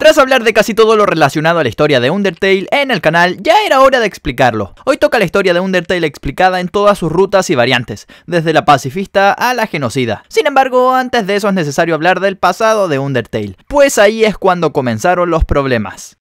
Tras hablar de casi todo lo relacionado a la historia de Undertale en el canal, ya era hora de explicarlo. Hoy toca la historia de Undertale explicada en todas sus rutas y variantes, desde la pacifista a la genocida. Sin embargo, antes de eso es necesario hablar del pasado de Undertale, pues ahí es cuando comenzaron los problemas.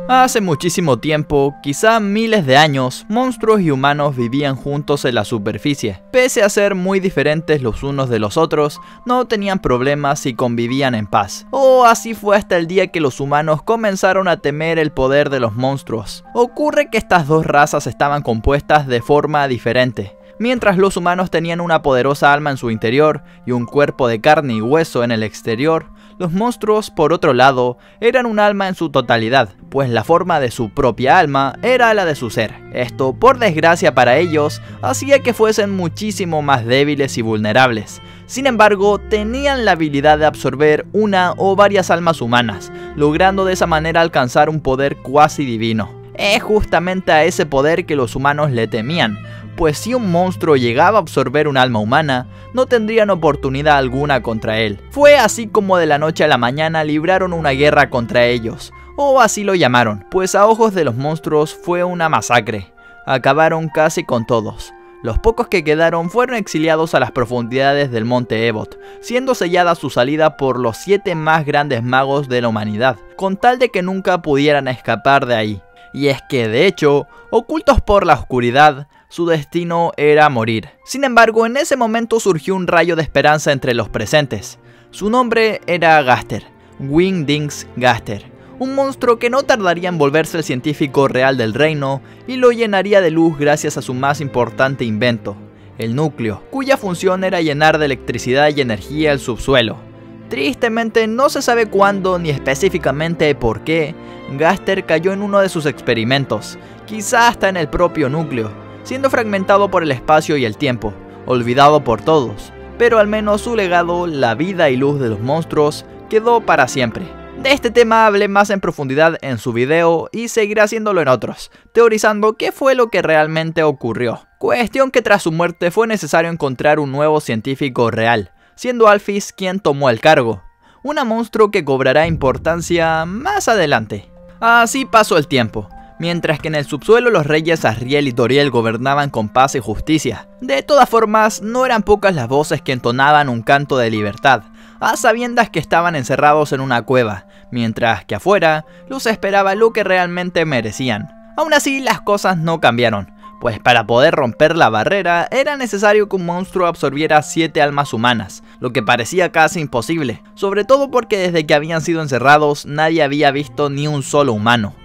Hace muchísimo tiempo, quizá miles de años, monstruos y humanos vivían juntos en la superficie. Pese a ser muy diferentes los unos de los otros, no tenían problemas y convivían en paz. Así fue hasta el día que los humanos comenzaron a temer el poder de los monstruos. Ocurre que estas dos razas estaban compuestas de forma diferente. Mientras los humanos tenían una poderosa alma en su interior y un cuerpo de carne y hueso en el exterior, los monstruos, por otro lado, eran un alma en su totalidad, pues la forma de su propia alma era la de su ser. Esto, por desgracia para ellos, hacía que fuesen muchísimo más débiles y vulnerables. Sin embargo, tenían la habilidad de absorber una o varias almas humanas, logrando de esa manera alcanzar un poder cuasi divino. Es justamente a ese poder que los humanos le temían, pues si un monstruo llegaba a absorber un alma humana, no tendrían oportunidad alguna contra él. Fue así como de la noche a la mañana libraron una guerra contra ellos, o así lo llamaron, pues a ojos de los monstruos fue una masacre. Acabaron casi con todos. Los pocos que quedaron fueron exiliados a las profundidades del monte Ebott, siendo sellada su salida por los 7 más grandes magos de la humanidad, con tal de que nunca pudieran escapar de ahí. Y es que de hecho, ocultos por la oscuridad, su destino era morir. Sin embargo, en ese momento surgió un rayo de esperanza entre los presentes. Su nombre era Gaster, Wingdings Gaster, un monstruo que no tardaría en volverse el científico real del reino y lo llenaría de luz gracias a su más importante invento, el núcleo, cuya función era llenar de electricidad y energía el subsuelo. Tristemente no se sabe cuándo ni específicamente por qué Gaster cayó en uno de sus experimentos, quizá hasta en el propio núcleo, siendo fragmentado por el espacio y el tiempo, olvidado por todos, pero al menos su legado, la vida y luz de los monstruos, quedó para siempre. De este tema hablé más en profundidad en su video y seguiré haciéndolo en otros, teorizando qué fue lo que realmente ocurrió. Cuestión que tras su muerte fue necesario encontrar un nuevo científico real, siendo Alphys quien tomó el cargo, un monstruo que cobrará importancia más adelante. Así pasó el tiempo. Mientras que en el subsuelo los reyes Asriel y Toriel gobernaban con paz y justicia. De todas formas, no eran pocas las voces que entonaban un canto de libertad, a sabiendas que estaban encerrados en una cueva, mientras que afuera los esperaba lo que realmente merecían. Aún así, las cosas no cambiaron, pues para poder romper la barrera era necesario que un monstruo absorbiera 7 almas humanas, lo que parecía casi imposible, sobre todo porque desde que habían sido encerrados nadie había visto ni un solo humano.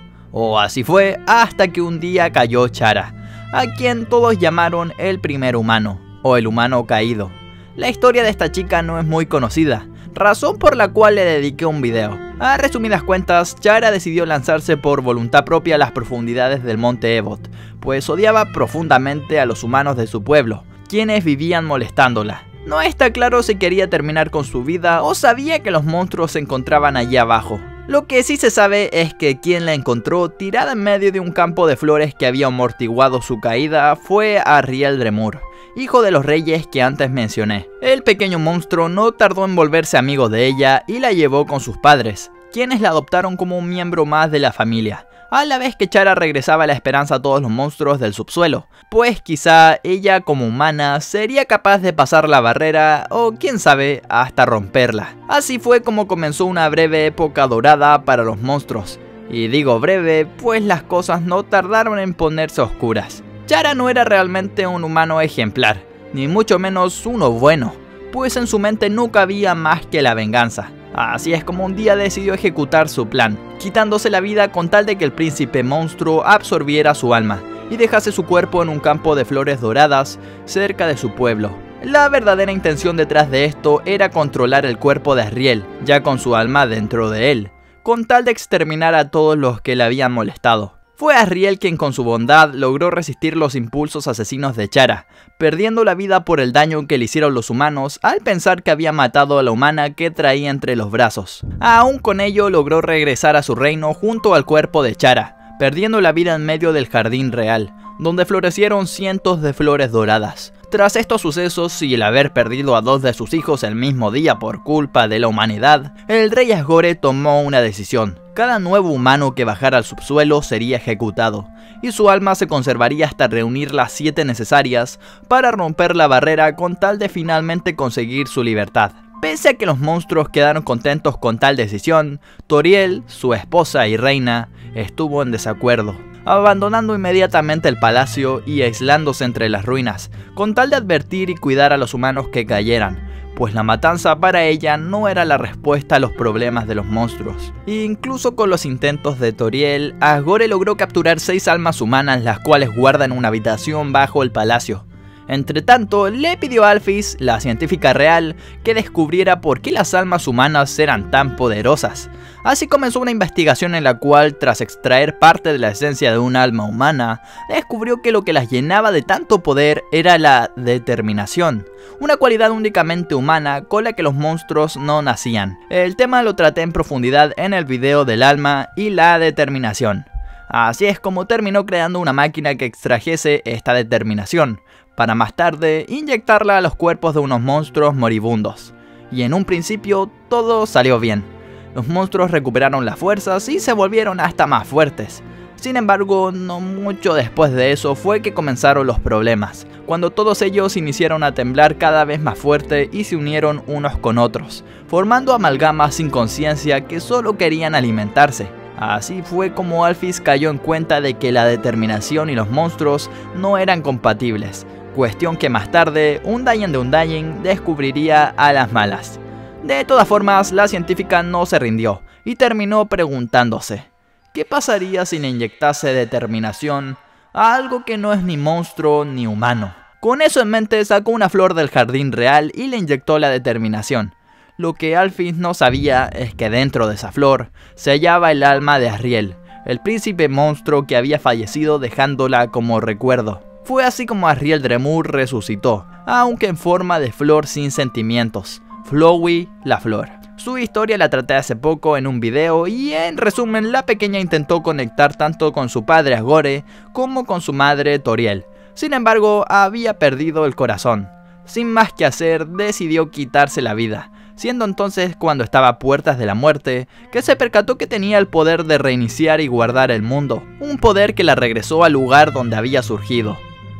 Así fue hasta que un día cayó Chara, a quien todos llamaron el primer humano, o el humano caído. La historia de esta chica no es muy conocida, razón por la cual le dediqué un video. A resumidas cuentas, Chara decidió lanzarse por voluntad propia a las profundidades del monte Ebott, pues odiaba profundamente a los humanos de su pueblo, quienes vivían molestándola. No está claro si quería terminar con su vida o sabía que los monstruos se encontraban allí abajo. Lo que sí se sabe es que quien la encontró tirada en medio de un campo de flores que había amortiguado su caída fue Ariel Dremur, hijo de los reyes que antes mencioné. El pequeño monstruo no tardó en volverse amigo de ella y la llevó con sus padres, quienes la adoptaron como un miembro más de la familia, a la vez que Chara regresaba la esperanza a todos los monstruos del subsuelo, pues quizá ella como humana sería capaz de pasar la barrera o quién sabe hasta romperla. Así fue como comenzó una breve época dorada para los monstruos, y digo breve pues las cosas no tardaron en ponerse oscuras. Chara no era realmente un humano ejemplar, ni mucho menos uno bueno, pues en su mente no cabía más que la venganza. Así es como un día decidió ejecutar su plan, quitándose la vida con tal de que el príncipe monstruo absorbiera su alma y dejase su cuerpo en un campo de flores doradas cerca de su pueblo. La verdadera intención detrás de esto era controlar el cuerpo de Asriel, ya con su alma dentro de él, con tal de exterminar a todos los que le habían molestado. Fue Asriel quien con su bondad logró resistir los impulsos asesinos de Chara, perdiendo la vida por el daño que le hicieron los humanos al pensar que había matado a la humana que traía entre los brazos. Aún con ello logró regresar a su reino junto al cuerpo de Chara, perdiendo la vida en medio del jardín real, donde florecieron cientos de flores doradas. Tras estos sucesos y el haber perdido a 2 de sus hijos el mismo día por culpa de la humanidad, el rey Asgore tomó una decisión. Cada nuevo humano que bajara al subsuelo sería ejecutado, y su alma se conservaría hasta reunir las 7 necesarias para romper la barrera con tal de finalmente conseguir su libertad. Pese a que los monstruos quedaron contentos con tal decisión, Toriel, su esposa y reina, estuvo en desacuerdo, abandonando inmediatamente el palacio y aislándose entre las ruinas, con tal de advertir y cuidar a los humanos que cayeran, pues la matanza para ella no era la respuesta a los problemas de los monstruos. Incluso con los intentos de Toriel, Asgore logró capturar 6 almas humanas, las cuales guarda en una habitación bajo el palacio. Entretanto, le pidió a Alphys, la científica real, que descubriera por qué las almas humanas eran tan poderosas. Así comenzó una investigación en la cual, tras extraer parte de la esencia de un alma humana, descubrió que lo que las llenaba de tanto poder era la determinación, una cualidad únicamente humana con la que los monstruos no nacían. El tema lo traté en profundidad en el video del alma y la determinación. Así es como terminó creando una máquina que extrajese esta determinación, para más tarde inyectarla a los cuerpos de unos monstruos moribundos. Y en un principio todo salió bien. Los monstruos recuperaron las fuerzas y se volvieron hasta más fuertes. Sin embargo, no mucho después de eso fue que comenzaron los problemas, cuando todos ellos iniciaron a temblar cada vez más fuerte y se unieron unos con otros, formando amalgamas sin conciencia que solo querían alimentarse. Así fue como Alphys cayó en cuenta de que la determinación y los monstruos no eran compatibles, cuestión que más tarde Undyne de Undyne descubriría a las malas. De todas formas, la científica no se rindió y terminó preguntándose, ¿qué pasaría si le inyectase determinación a algo que no es ni monstruo ni humano? Con eso en mente sacó una flor del jardín real y le inyectó la determinación. Lo que Alphys no sabía es que dentro de esa flor se hallaba el alma de Asriel, el príncipe monstruo que había fallecido dejándola como recuerdo. Fue así como Asriel Dremur resucitó, aunque en forma de flor sin sentimientos, Flowey la flor. Su historia la traté hace poco en un video y en resumen la pequeña intentó conectar tanto con su padre Asgore como con su madre Toriel. Sin embargo, había perdido el corazón. Sin más que hacer, decidió quitarse la vida, siendo entonces cuando estaba a puertas de la muerte, que se percató que tenía el poder de reiniciar y guardar el mundo, un poder que la regresó al lugar donde había surgido.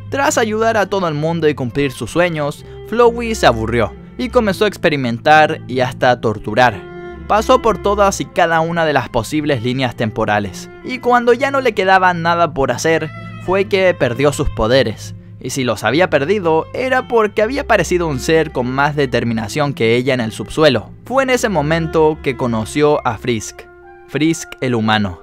Tras ayudar a todo el mundo y cumplir sus sueños, Flowey se aburrió y comenzó a experimentar y hasta a torturar. Pasó por todas y cada una de las posibles líneas temporales, y cuando ya no le quedaba nada por hacer, fue que perdió sus poderes. Y si los había perdido, era porque había aparecido un ser con más determinación que ella en el subsuelo. Fue en ese momento que conoció a Frisk el humano.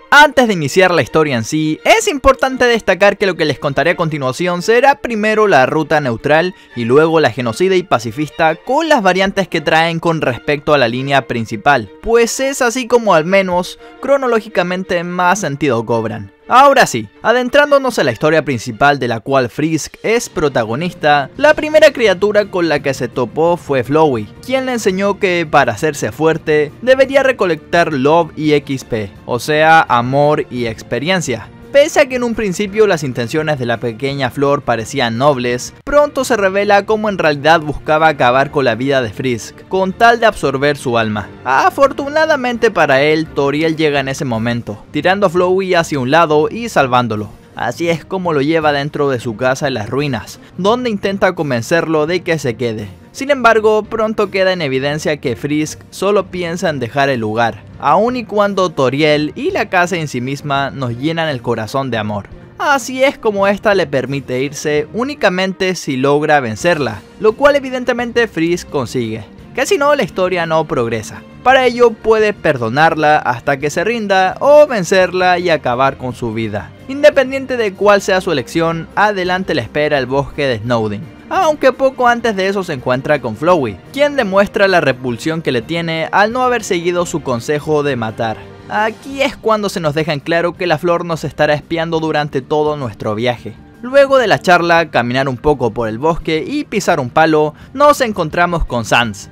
Antes de iniciar la historia en sí, es importante destacar que lo que les contaré a continuación será primero la ruta neutral y luego la genocida y pacifista, con las variantes que traen con respecto a la línea principal, pues es así como al menos cronológicamente más sentido cobran. Ahora sí, adentrándonos en la historia principal de la cual Frisk es protagonista, la primera criatura con la que se topó fue Flowey, quien le enseñó que para hacerse fuerte debería recolectar Love y XP, o sea, amor y experiencia. Pese a que en un principio las intenciones de la pequeña flor parecían nobles, pronto se revela cómo en realidad buscaba acabar con la vida de Frisk, con tal de absorber su alma. Afortunadamente para él, Toriel llega en ese momento, tirando a Flowey hacia un lado y salvándolo. Así es como lo lleva dentro de su casa en las ruinas, donde intenta convencerlo de que se quede. Sin embargo, pronto queda en evidencia que Frisk solo piensa en dejar el lugar, aun y cuando Toriel y la casa en sí misma nos llenan el corazón de amor. Así es como esta le permite irse únicamente si logra vencerla, lo cual evidentemente Frisk consigue, que si no la historia no progresa. Para ello puede perdonarla hasta que se rinda o vencerla y acabar con su vida. Independiente de cuál sea su elección, adelante le espera el bosque de Snowdin. Aunque poco antes de eso se encuentra con Flowey, quien demuestra la repulsión que le tiene al no haber seguido su consejo de matar. Aquí es cuando se nos deja en claro que la flor nos estará espiando durante todo nuestro viaje. Luego de la charla, caminar un poco por el bosque y pisar un palo, nos encontramos con Sans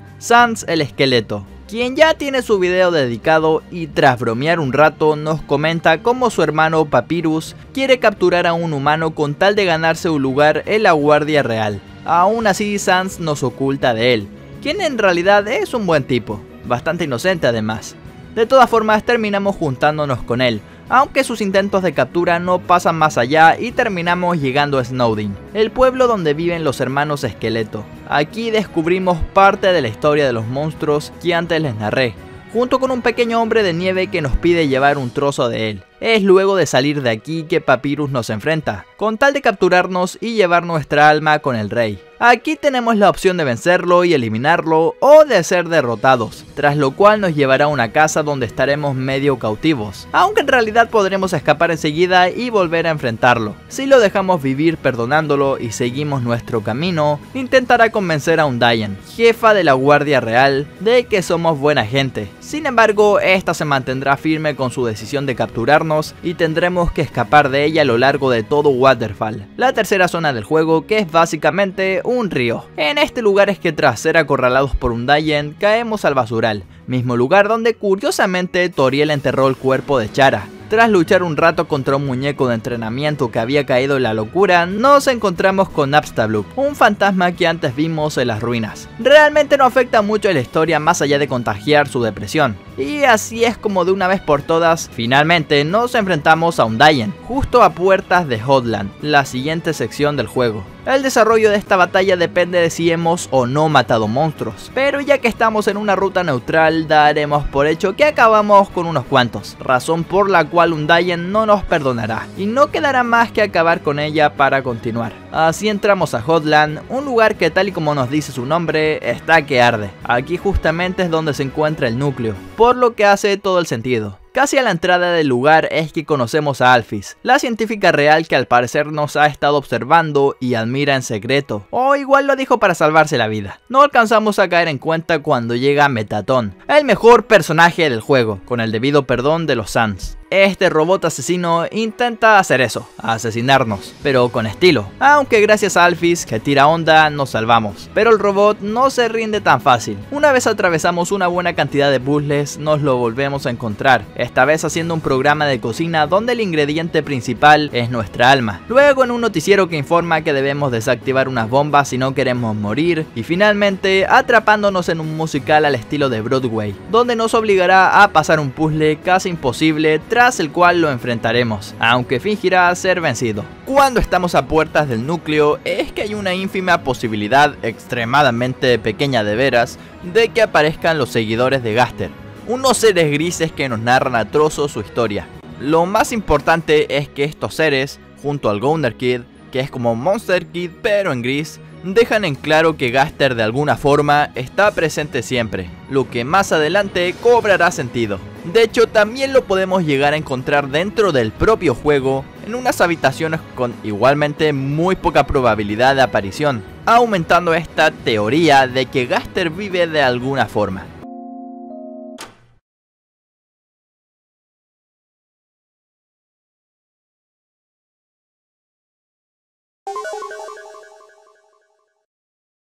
el esqueleto, quien ya tiene su video dedicado y tras bromear un rato nos comenta cómo su hermano Papyrus quiere capturar a un humano con tal de ganarse un lugar en la Guardia Real. Aún así Sans nos oculta de él, quien en realidad es un buen tipo, bastante inocente además. De todas formas terminamos juntándonos con él, aunque sus intentos de captura no pasan más allá y terminamos llegando a Snowdin, el pueblo donde viven los hermanos Esqueleto. Aquí descubrimos parte de la historia de los monstruos que antes les narré, junto con un pequeño hombre de nieve que nos pide llevar un trozo de él. Es luego de salir de aquí que Papyrus nos enfrenta, con tal de capturarnos y llevar nuestra alma con el rey. Aquí tenemos la opción de vencerlo y eliminarlo o de ser derrotados, tras lo cual nos llevará a una casa donde estaremos medio cautivos, aunque en realidad podremos escapar enseguida y volver a enfrentarlo. Si lo dejamos vivir perdonándolo y seguimos nuestro camino, intentará convencer a Undyne, jefa de la Guardia Real, de que somos buena gente. Sin embargo, esta se mantendrá firme con su decisión de capturarnos y tendremos que escapar de ella a lo largo de todo Waterfall, la tercera zona del juego, que es básicamente un río. En este lugar es que tras ser acorralados por Undyne caemos al basural, mismo lugar donde curiosamente Toriel enterró el cuerpo de Chara. Tras luchar un rato contra un muñeco de entrenamiento que había caído en la locura, nos encontramos con Napstablook, un fantasma que antes vimos en las ruinas. Realmente no afecta mucho a la historia más allá de contagiar su depresión. Y así es como de una vez por todas, finalmente nos enfrentamos a Undyne, justo a puertas de Hotland, la siguiente sección del juego. El desarrollo de esta batalla depende de si hemos o no matado monstruos, pero ya que estamos en una ruta neutral, daremos por hecho que acabamos con unos cuantos, razón por la cual Undyne no nos perdonará, y no quedará más que acabar con ella para continuar. Así entramos a Hotland, un lugar que tal y como nos dice su nombre, está que arde. Aquí justamente es donde se encuentra el núcleo, por lo que hace todo el sentido. Casi a la entrada del lugar es que conocemos a Alphys, la científica real que al parecer nos ha estado observando y admira en secreto, o igual lo dijo para salvarse la vida. No alcanzamos a caer en cuenta cuando llega Mettaton, el mejor personaje del juego, con el debido perdón de los Sans. Este robot asesino intenta hacer eso, asesinarnos, pero con estilo, aunque gracias a Alphys que tira onda nos salvamos. Pero el robot no se rinde tan fácil. Una vez atravesamos una buena cantidad de puzzles nos lo volvemos a encontrar, esta vez haciendo un programa de cocina donde el ingrediente principal es nuestra alma. Luego en un noticiero que informa que debemos desactivar unas bombas si no queremos morir, y finalmente atrapándonos en un musical al estilo de Broadway, donde nos obligará a pasar un puzzle casi imposible tras el cual lo enfrentaremos, aunque fingirá ser vencido. Cuando estamos a puertas del núcleo es que hay una ínfima posibilidad, extremadamente pequeña de veras, de que aparezcan los seguidores de Gaster, unos seres grises que nos narran a trozos su historia. Lo más importante es que estos seres, junto al Gounder Kid, que es como Monster Kid pero en gris, dejan en claro que Gaster de alguna forma está presente siempre, lo que más adelante cobrará sentido. De hecho, también lo podemos llegar a encontrar dentro del propio juego, en unas habitaciones con igualmente muy poca probabilidad de aparición, aumentando esta teoría de que Gaster vive de alguna forma.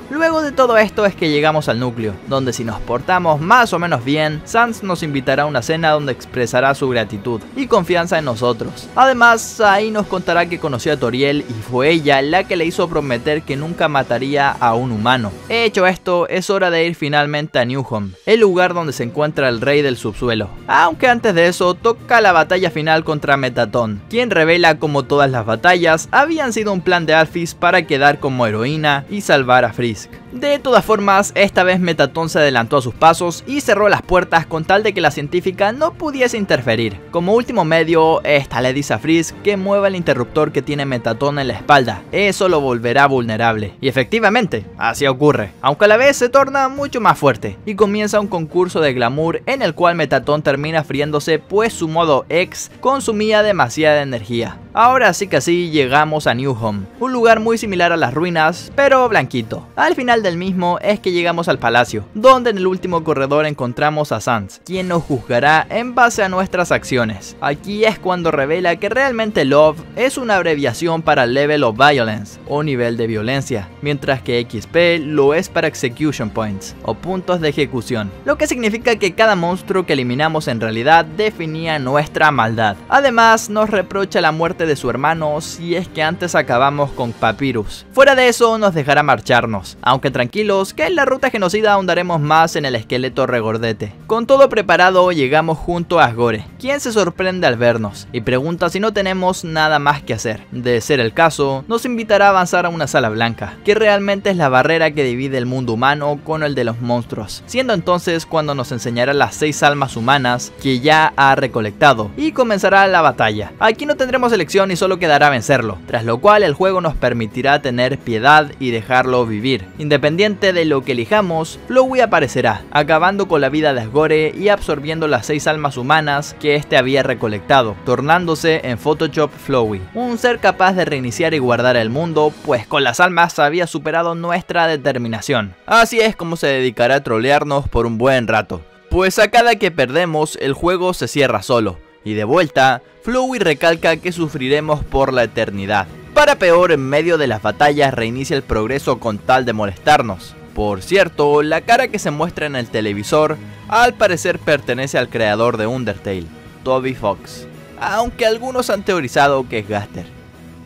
Luego de todo esto es que llegamos al núcleo, donde si nos portamos más o menos bien, Sans nos invitará a una cena donde expresará su gratitud y confianza en nosotros. Además, ahí nos contará que conoció a Toriel y fue ella la que le hizo prometer que nunca mataría a un humano. Hecho esto, es hora de ir finalmente a Newhome, el lugar donde se encuentra el rey del subsuelo. Aunque antes de eso, toca la batalla final contra Mettaton, quien revela como todas las batallas habían sido un plan de Alphys para quedar como heroína y salvar a Frisk. De todas formas, esta vez Mettaton se adelantó a sus pasos y cerró las puertas con tal de que la científica no pudiese interferir. Como último medio, esta le dice a Frisk que mueva el interruptor que tiene Mettaton en la espalda, eso lo volverá vulnerable. Y efectivamente, así ocurre, aunque a la vez se torna mucho más fuerte, y comienza un concurso de glamour en el cual Mettaton termina friéndose pues su modo X consumía demasiada energía. Ahora sí que sí llegamos a New Home, un lugar muy similar a las ruinas, pero blanquito. Al final del mismo es que llegamos al palacio, donde en el último corredor encontramos a Sans, quien nos juzgará en base a nuestras acciones. Aquí es cuando revela que realmente Love es una abreviación para Level of Violence, o nivel de violencia, mientras que XP lo es para Execution Points, o puntos de ejecución, lo que significa que cada monstruo que eliminamos en realidad definía nuestra maldad. Además, nos reprocha la muerte de su hermano si es que antes acabamos con Papyrus. Fuera de eso, nos dejará marcharnos, aunque tranquilos que en la ruta genocida ahondaremos más en el esqueleto regordete. Con todo preparado, llegamos junto a Asgore, quien se sorprende al vernos y pregunta si no tenemos nada más que hacer. De ser el caso, nos invitará a avanzar a una sala blanca, que realmente es la barrera que divide el mundo humano con el de los monstruos, siendo entonces cuando nos enseñará las 6 almas humanas que ya ha recolectado y comenzará la batalla. Aquí no tendremos elección y solo quedará vencerlo, tras lo cual el juego nos permitirá tener piedad y dejarlo vivir. Independiente de lo que elijamos, Flowey aparecerá, acabando con la vida de Asgore y absorbiendo las 6 almas humanas que este había recolectado, tornándose en Photoshop Flowey, un ser capaz de reiniciar y guardar el mundo, pues con las almas había superado nuestra determinación. Así es como se dedicará a trolearnos por un buen rato, pues a cada que perdemos el juego se cierra solo. Y de vuelta, Flowey recalca que sufriremos por la eternidad. Para peor, en medio de las batallas reinicia el progreso con tal de molestarnos. Por cierto, la cara que se muestra en el televisor al parecer pertenece al creador de Undertale, Toby Fox, aunque algunos han teorizado que es Gaster.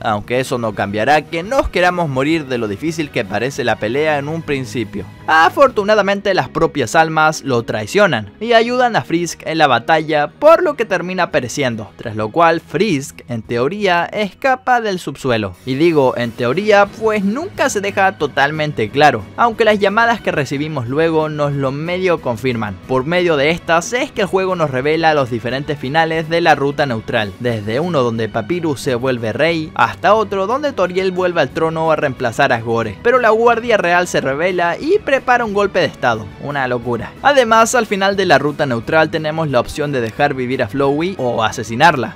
Aunque eso no cambiará que nos queramos morir de lo difícil que parece la pelea en un principio. Afortunadamente las propias almas lo traicionan y ayudan a Frisk en la batalla, por lo que termina pereciendo, tras lo cual Frisk en teoría escapa del subsuelo. Y digo en teoría pues nunca se deja totalmente claro, aunque las llamadas que recibimos luego nos lo medio confirman. Por medio de estas es que el juego nos revela los diferentes finales de la ruta neutral, desde uno donde Papyrus se vuelve rey, hasta otro donde Toriel vuelve al trono a reemplazar a Asgore, pero la Guardia Real se revela y prepara un golpe de estado, una locura. Además, al final de la ruta neutral tenemos la opción de dejar vivir a Flowey o asesinarla.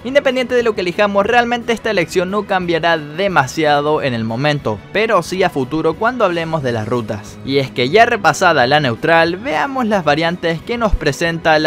Independiente de lo que elijamos, realmente esta elección no cambiará demasiado en el momento, pero sí a futuro cuando hablemos de las rutas. Y es que ya repasada la neutral, veamos las variantes que nos presenta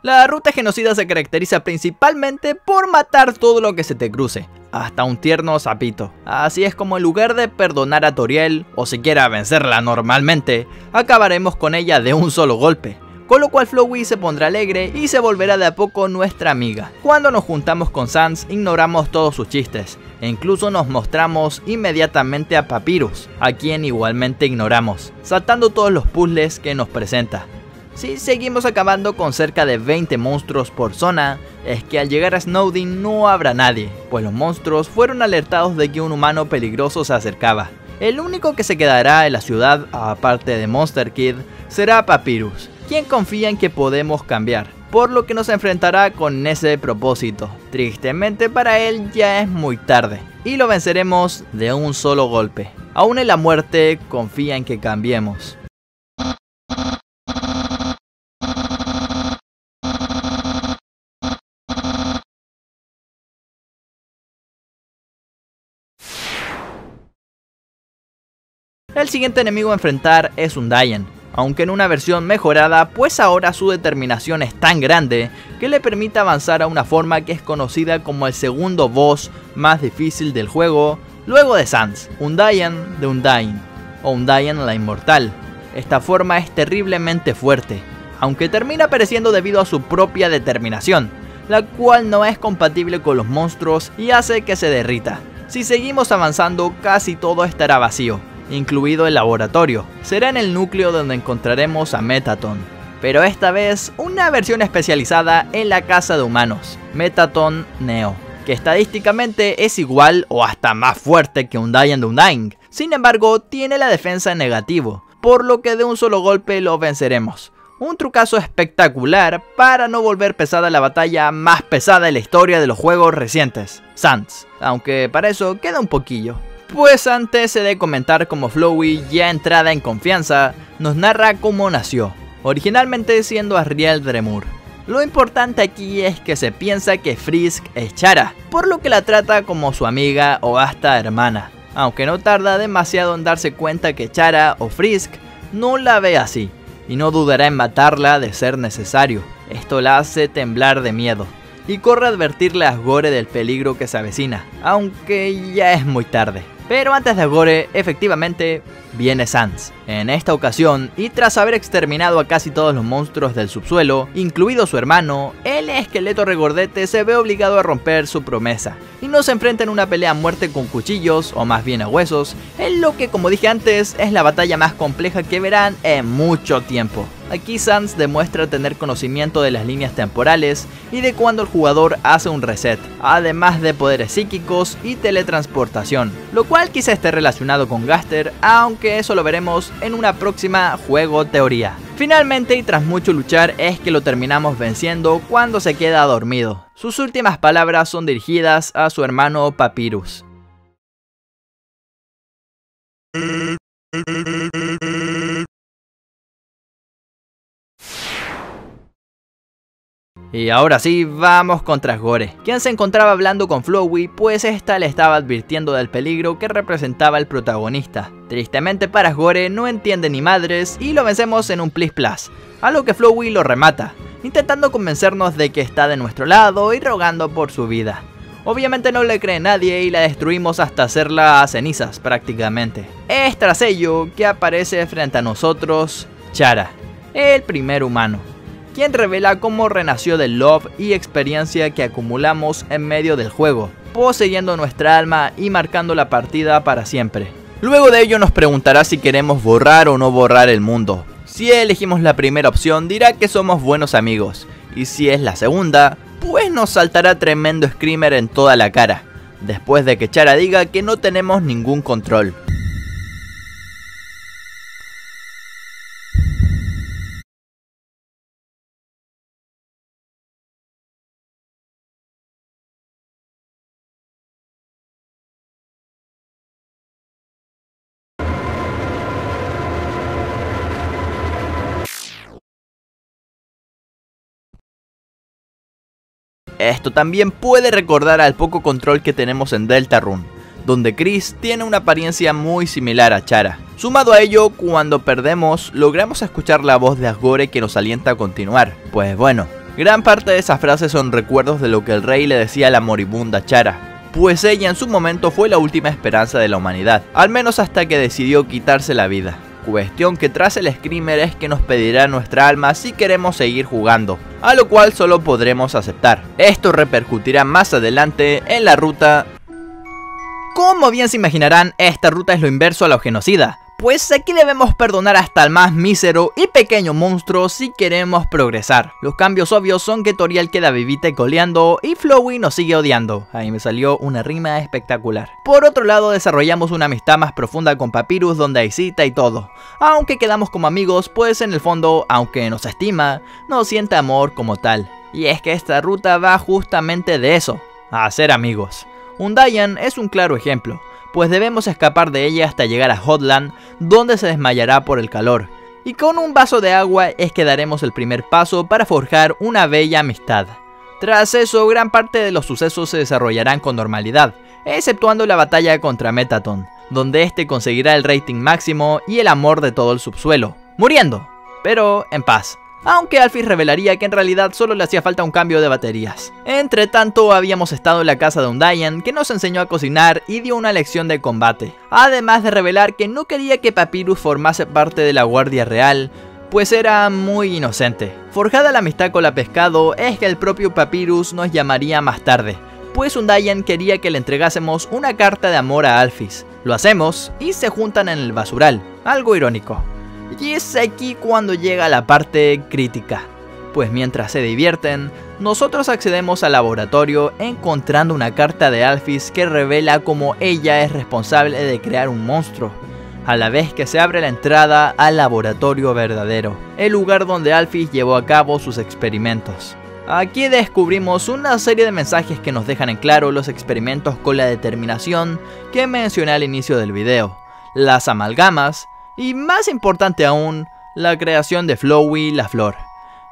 La ruta genocida se caracteriza principalmente por matar todo lo que se te cruce, hasta un tierno sapito. Así es como en lugar de perdonar a Toriel, o siquiera vencerla normalmente, acabaremos con ella de un solo golpe. Con lo cual Flowey se pondrá alegre y se volverá de a poco nuestra amiga. Cuando nos juntamos con Sans ignoramos todos sus chistes, e incluso nos mostramos inmediatamente a Papyrus, a quien igualmente ignoramos, saltando todos los puzzles que nos presenta. Si seguimos acabando con cerca de 20 monstruos por zona, es que al llegar a Snowdin no habrá nadie, pues los monstruos fueron alertados de que un humano peligroso se acercaba. El único que se quedará en la ciudad, aparte de Monster Kid, será Papyrus, quien confía en que podemos cambiar, por lo que nos enfrentará con ese propósito. Tristemente para él ya es muy tarde, y lo venceremos de un solo golpe. Aún en la muerte confía en que cambiemos. El siguiente enemigo a enfrentar es Undyne, aunque en una versión mejorada, pues ahora su determinación es tan grande que le permite avanzar a una forma que es conocida como el segundo boss más difícil del juego, luego de Sans, Undyne de Undyne, o Undyne la Inmortal. Esta forma es terriblemente fuerte, aunque termina pereciendo debido a su propia determinación, la cual no es compatible con los monstruos y hace que se derrita. Si seguimos avanzando, casi todo estará vacío, incluido el laboratorio. Será en el núcleo donde encontraremos a Mettaton, pero esta vez una versión especializada en la casa de humanos, Mettaton Neo, que estadísticamente es igual o hasta más fuerte que Undyne de Undyne. Sin embargo, tiene la defensa en negativo, por lo que de un solo golpe lo venceremos. Un trucazo espectacular para no volver pesada la batalla más pesada en la historia de los juegos recientes, Sans, aunque para eso queda un poquillo. Pues antes de comentar cómo Flowey, ya entrada en confianza, nos narra cómo nació, originalmente siendo Ariel Dremur. Lo importante aquí es que se piensa que Frisk es Chara, por lo que la trata como su amiga o hasta hermana, aunque no tarda demasiado en darse cuenta que Chara o Frisk no la ve así, y no dudará en matarla de ser necesario. Esto la hace temblar de miedo, y corre a advertirle a Asgore del peligro que se avecina, aunque ya es muy tarde. Pero antes de Asgore, efectivamente, viene Sans. En esta ocasión, y tras haber exterminado a casi todos los monstruos del subsuelo, incluido su hermano, el esqueleto regordete se ve obligado a romper su promesa, y no se enfrenta en una pelea a muerte con cuchillos, o más bien a huesos, en lo que, como dije antes, es la batalla más compleja que verán en mucho tiempo. Aquí Sans demuestra tener conocimiento de las líneas temporales y de cuando el jugador hace un reset, además de poderes psíquicos y teletransportación, lo cual quizá esté relacionado con Gaster, aunque eso lo veremos en una próxima juego teoría. Finalmente, y tras mucho luchar, es que lo terminamos venciendo cuando se queda dormido. Sus últimas palabras son dirigidas a su hermano Papyrus. Y ahora sí, vamos contra Asgore, quien se encontraba hablando con Flowey, pues esta le estaba advirtiendo del peligro que representaba el protagonista. Tristemente para Asgore no entiende ni madres y lo vencemos en un plis plas, a lo que Flowey lo remata, intentando convencernos de que está de nuestro lado y rogando por su vida. Obviamente no le cree nadie y la destruimos hasta hacerla a cenizas prácticamente. Es tras ello que aparece frente a nosotros Chara, el primer humano, quien revela cómo renació del love y experiencia que acumulamos en medio del juego, poseyendo nuestra alma y marcando la partida para siempre. Luego de ello nos preguntará si queremos borrar o no borrar el mundo. Si elegimos la primera opción dirá que somos buenos amigos, y si es la segunda, pues nos saltará tremendo screamer en toda la cara, después de que Chara diga que no tenemos ningún control. Esto también puede recordar al poco control que tenemos en Deltarune, donde Chris tiene una apariencia muy similar a Chara. Sumado a ello, cuando perdemos, logramos escuchar la voz de Asgore que nos alienta a continuar. Pues bueno, gran parte de esas frases son recuerdos de lo que el rey le decía a la moribunda Chara, pues ella en su momento fue la última esperanza de la humanidad, al menos hasta que decidió quitarse la vida. Cuestión que tras el screamer es que nos pedirá nuestra alma si queremos seguir jugando, a lo cual solo podremos aceptar. Esto repercutirá más adelante en la ruta. Como bien se imaginarán, esta ruta es lo inverso a la genocida, pues aquí debemos perdonar hasta el más mísero y pequeño monstruo si queremos progresar. Los cambios obvios son que Toriel queda vivita y coleando y Flowey nos sigue odiando. Ahí me salió una rima espectacular. Por otro lado, desarrollamos una amistad más profunda con Papyrus, donde hay cita y todo. Aunque quedamos como amigos, pues en el fondo, aunque nos estima, no siente amor como tal. Y es que esta ruta va justamente de eso, a ser amigos. Undyne es un claro ejemplo, pues debemos escapar de ella hasta llegar a Hotland, donde se desmayará por el calor. Y con un vaso de agua es que daremos el primer paso para forjar una bella amistad. Tras eso, gran parte de los sucesos se desarrollarán con normalidad, exceptuando la batalla contra Metaton, donde este conseguirá el rating máximo y el amor de todo el subsuelo, muriendo, pero en paz. Aunque Alphys revelaría que en realidad solo le hacía falta un cambio de baterías. Entre tanto, habíamos estado en la casa de Undyne, que nos enseñó a cocinar y dio una lección de combate, además de revelar que no quería que Papyrus formase parte de la Guardia Real, pues era muy inocente. Forjada la amistad con la Pescado, es que el propio Papyrus nos llamaría más tarde, pues Undyne quería que le entregásemos una carta de amor a Alphys. Lo hacemos y se juntan en el basural, algo irónico. Y es aquí cuando llega la parte crítica, pues mientras se divierten, nosotros accedemos al laboratorio encontrando una carta de Alphys que revela cómo ella es responsable de crear un monstruo, a la vez que se abre la entrada al laboratorio verdadero, el lugar donde Alphys llevó a cabo sus experimentos. Aquí descubrimos una serie de mensajes que nos dejan en claro los experimentos con la determinación que mencioné al inicio del video, las amalgamas y, más importante aún, la creación de Flowey la flor.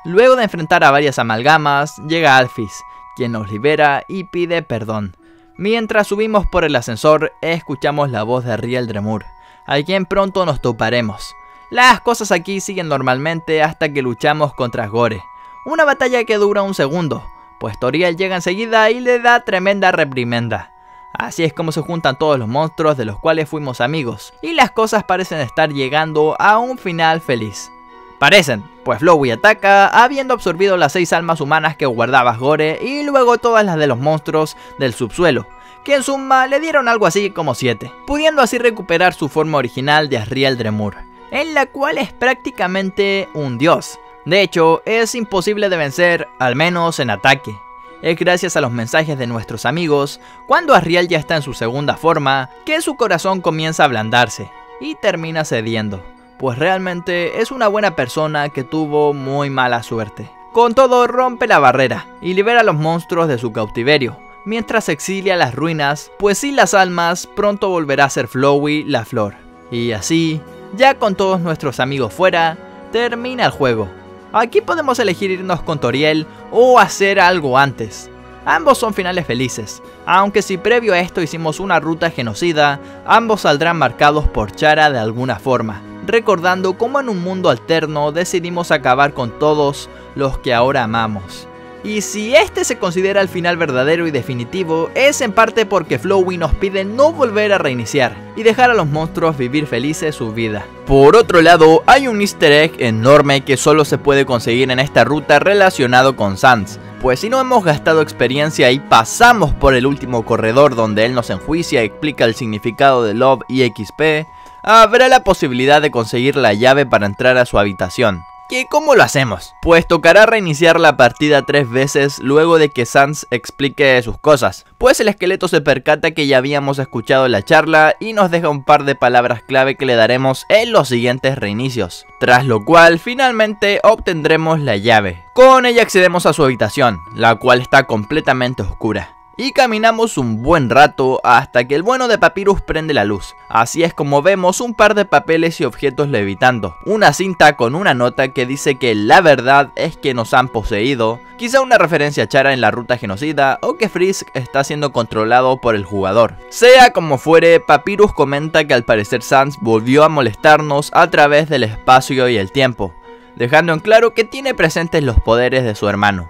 Luego de enfrentar a varias amalgamas, llega Alphys, quien nos libera y pide perdón. Mientras subimos por el ascensor, escuchamos la voz de Riel Dremur, a quien pronto nos toparemos. Las cosas aquí siguen normalmente hasta que luchamos contra Gore. Una batalla que dura un segundo, pues Toriel llega enseguida y le da tremenda reprimenda. Así es como se juntan todos los monstruos de los cuales fuimos amigos, y las cosas parecen estar llegando a un final feliz. Parecen, pues Flowey ataca habiendo absorbido las 6 almas humanas que guardaba Gore y luego todas las de los monstruos del subsuelo, que en suma le dieron algo así como 7, pudiendo así recuperar su forma original de Asriel Dremur, en la cual es prácticamente un dios. De hecho, es imposible de vencer, al menos en ataque. Es gracias a los mensajes de nuestros amigos, cuando Asriel ya está en su segunda forma, que su corazón comienza a ablandarse y termina cediendo, pues realmente es una buena persona que tuvo muy mala suerte. Con todo, rompe la barrera y libera a los monstruos de su cautiverio, mientras se exilia a las ruinas, pues sin las almas pronto volverá a ser Flowey la flor. Y así, ya con todos nuestros amigos fuera, termina el juego. Aquí podemos elegir irnos con Toriel o hacer algo antes. Ambos son finales felices, aunque si previo a esto hicimos una ruta genocida, ambos saldrán marcados por Chara de alguna forma, recordando cómo en un mundo alterno decidimos acabar con todos los que ahora amamos. Y si este se considera el final verdadero y definitivo, es en parte porque Flowey nos pide no volver a reiniciar y dejar a los monstruos vivir felices su vida. Por otro lado, hay un easter egg enorme que solo se puede conseguir en esta ruta relacionado con Sans, pues si no hemos gastado experiencia y pasamos por el último corredor donde él nos enjuicia y explica el significado de Love y XP, habrá la posibilidad de conseguir la llave para entrar a su habitación. ¿Que cómo lo hacemos? Pues tocará reiniciar la partida 3 veces luego de que Sans explique sus cosas, pues el esqueleto se percata que ya habíamos escuchado la charla y nos deja un par de palabras clave que le daremos en los siguientes reinicios, tras lo cual finalmente obtendremos la llave. Con ella accedemos a su habitación, la cual está completamente oscura, y caminamos un buen rato hasta que el bueno de Papyrus prende la luz. Así es como vemos un par de papeles y objetos levitando, una cinta con una nota que dice que la verdad es que nos han poseído, quizá una referencia a Chara en la ruta genocida o que Frisk está siendo controlado por el jugador. Sea como fuere, Papyrus comenta que al parecer Sans volvió a molestarnos a través del espacio y el tiempo, dejando en claro que tiene presentes los poderes de su hermano.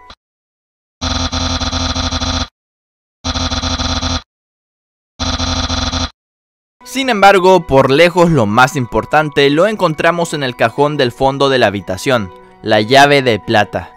Sin embargo, por lejos lo más importante lo encontramos en el cajón del fondo de la habitación, la llave de plata.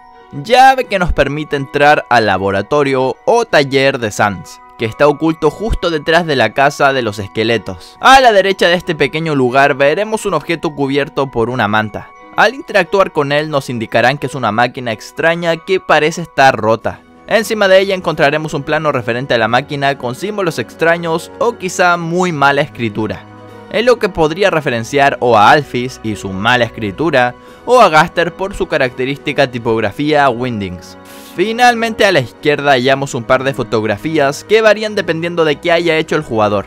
Llave que nos permite entrar al laboratorio o taller de Sans, que está oculto justo detrás de la casa de los esqueletos. A la derecha de este pequeño lugar veremos un objeto cubierto por una manta. Al interactuar con él nos indicarán que es una máquina extraña que parece estar rota. Encima de ella encontraremos un plano referente a la máquina con símbolos extraños o quizá muy mala escritura, en lo que podría referenciar o a Alphys y su mala escritura, o a Gaster por su característica tipografía Wingdings. Finalmente a la izquierda hallamos un par de fotografías que varían dependiendo de qué haya hecho el jugador,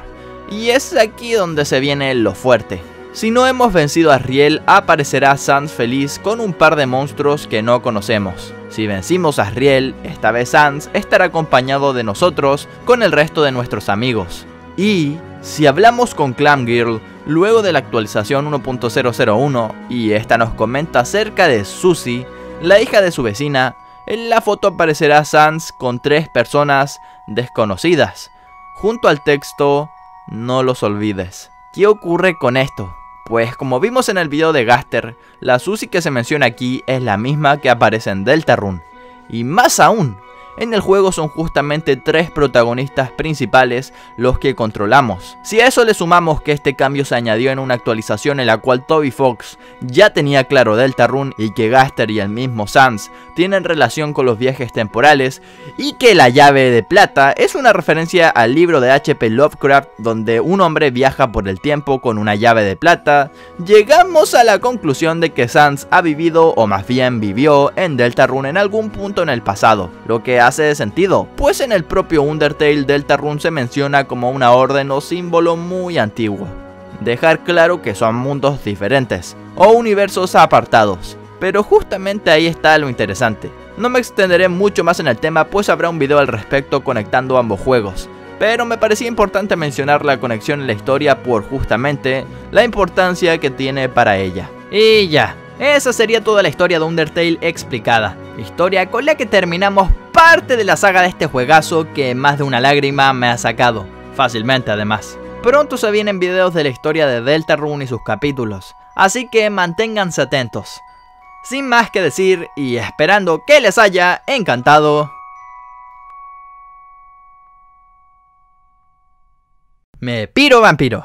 y es aquí donde se viene lo fuerte. Si no hemos vencido a Asriel, aparecerá Sans feliz con un par de monstruos que no conocemos. Si vencimos a Asriel, esta vez Sans estará acompañado de nosotros con el resto de nuestros amigos. Y si hablamos con Clamgirl luego de la actualización 1.001 y esta nos comenta acerca de Susie, la hija de su vecina, en la foto aparecerá Sans con 3 personas desconocidas, junto al texto "No los olvides". ¿Qué ocurre con esto? Pues como vimos en el video de Gaster, la Susie que se menciona aquí es la misma que aparece en Deltarune. Y más aún, En el juego son justamente 3 protagonistas principales los que controlamos. Si a eso le sumamos que este cambio se añadió en una actualización en la cual Toby Fox ya tenía claro Deltarune y que Gaster y el mismo Sans tienen relación con los viajes temporales, y que la llave de plata es una referencia al libro de H.P. Lovecraft donde un hombre viaja por el tiempo con una llave de plata, llegamos a la conclusión de que Sans ha vivido, o más bien vivió, en Deltarune en algún punto en el pasado, lo que hace sentido, pues en el propio Undertale Deltarune se menciona como una orden o símbolo muy antiguo. Dejar claro que son mundos diferentes, o universos apartados, pero justamente ahí está lo interesante. No me extenderé mucho más en el tema, pues habrá un video al respecto conectando ambos juegos, pero me parecía importante mencionar la conexión en la historia por justamente la importancia que tiene para ella. Y ya, esa sería toda la historia de Undertale explicada, historia con la que terminamos parte de la saga de este juegazo que más de una lágrima me ha sacado, fácilmente además. Pronto se vienen videos de la historia de Deltarune y sus capítulos, así que manténganse atentos. Sin más que decir y esperando que les haya encantado, me piro vampiro.